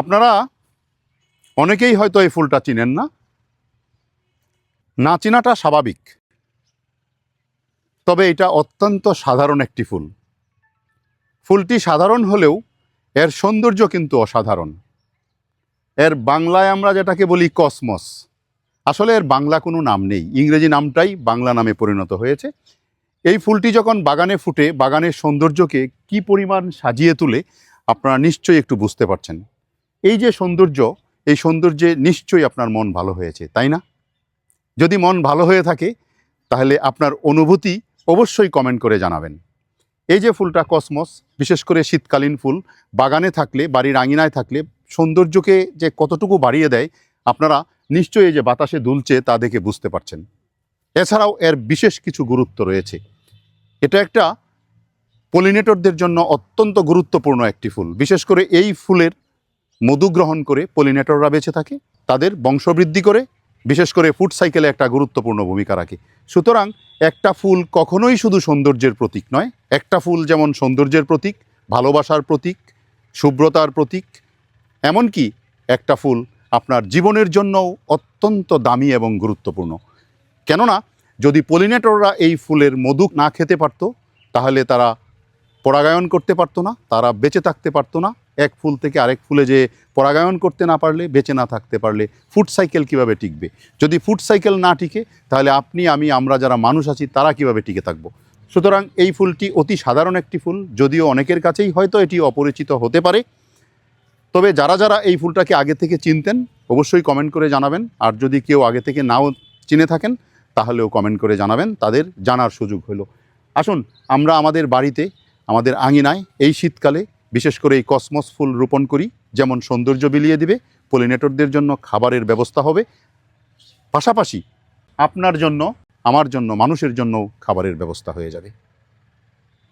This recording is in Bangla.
আপনারা অনেকেই হয়তো এই ফুলটা চিনেন না। না চেনাটা স্বাভাবিক, তবে এটা অত্যন্ত সাধারণ একটি ফুল। ফুলটি সাধারণ হলেও এর সৌন্দর্য কিন্তু অসাধারণ। এর বাংলায় আমরা যেটাকে বলি কসমস, আসলে এর বাংলা কোনো নাম নেই, ইংরেজি নামটাই বাংলা নামে পরিণত হয়েছে। এই ফুলটি যখন বাগানে ফুটে বাগানের সৌন্দর্যকে কি পরিমাণ সাজিয়ে তুলে আপনারা নিশ্চয়ই একটু বুঝতে পারছেন। এই যে সৌন্দর্য, এই সৌন্দর্যে নিশ্চয়ই আপনার মন ভালো হয়েছে, তাই না? যদি মন ভালো হয়ে থাকে তাহলে আপনার অনুভূতি অবশ্যই কমেন্ট করে জানাবেন। এই যে ফুলটা কসমস, বিশেষ করে শীতকালীন ফুল, বাগানে থাকলে, বাড়ির আঙিনায় থাকলে সৌন্দর্যকে যে কতটুকু বাড়িয়ে দেয় আপনারা নিশ্চয়ই এই যে বাতাসে দুলছে তা দেখে বুঝতে পারছেন। এছাড়াও এর বিশেষ কিছু গুরুত্ব রয়েছে। এটা একটা পলিনেটরদের জন্য অত্যন্ত গুরুত্বপূর্ণ একটি ফুল। বিশেষ করে এই ফুলের মধু গ্রহণ করে পলিনেটররা বেঁচে থাকে, তাদের বংশবৃদ্ধি করে, বিশেষ করে ফুড সাইকেলে একটা গুরুত্বপূর্ণ ভূমিকা রাখে। সুতরাং একটা ফুল কখনোই শুধু সৌন্দর্যের প্রতীক নয়। একটা ফুল যেমন সৌন্দর্যের প্রতীক, ভালোবাসার প্রতীক, শুভ্রতার প্রতীক, এমনকি একটা ফুল আপনার জীবনের জন্যও অত্যন্ত দামি এবং গুরুত্বপূর্ণ। কেননা যদি পলিনেটররা এই ফুলের মধু না খেতে পারত তাহলে তারা পরাগায়ন করতে পারতো না, তারা বেঁচে থাকতে পারতো না। এক ফুল থেকে আরেক ফুলে যে পরাগায়ন করতে না পারলে, বেঁচে না থাকতে পারলে ফুড সাইকেল কীভাবে টিকবে? যদি ফুড সাইকেল না টিকে তাহলে আপনি, আমি, আমরা যারা মানুষ আছি তারা কীভাবে টিকে থাকবো? সুতরাং এই ফুলটি অতি সাধারণ একটি ফুল, যদিও অনেকের কাছেই হয়তো এটি অপরিচিত হতে পারে। তবে যারা যারা এই ফুলটাকে আগে থেকে চিনতেন অবশ্যই কমেন্ট করে জানাবেন। আর যদি কেউ আগে থেকে নাও চিনে থাকেন তাহলেও কমেন্ট করে জানাবেন, তাদের জানার সুযোগ হলো। আসুন আমরা আমাদের বাড়িতে, আমাদের আঙিনায় এই শীতকালে বিশেষ করে এই কসমস ফুল রোপণ করি। যেমন সৌন্দর্য বিলিয়ে দিবে, পলিনেটরদের জন্য খাবারের ব্যবস্থা হবে, পাশাপাশি আপনার জন্য, আমার জন্য, মানুষের জন্য খাবারের ব্যবস্থা হয়ে যাবে।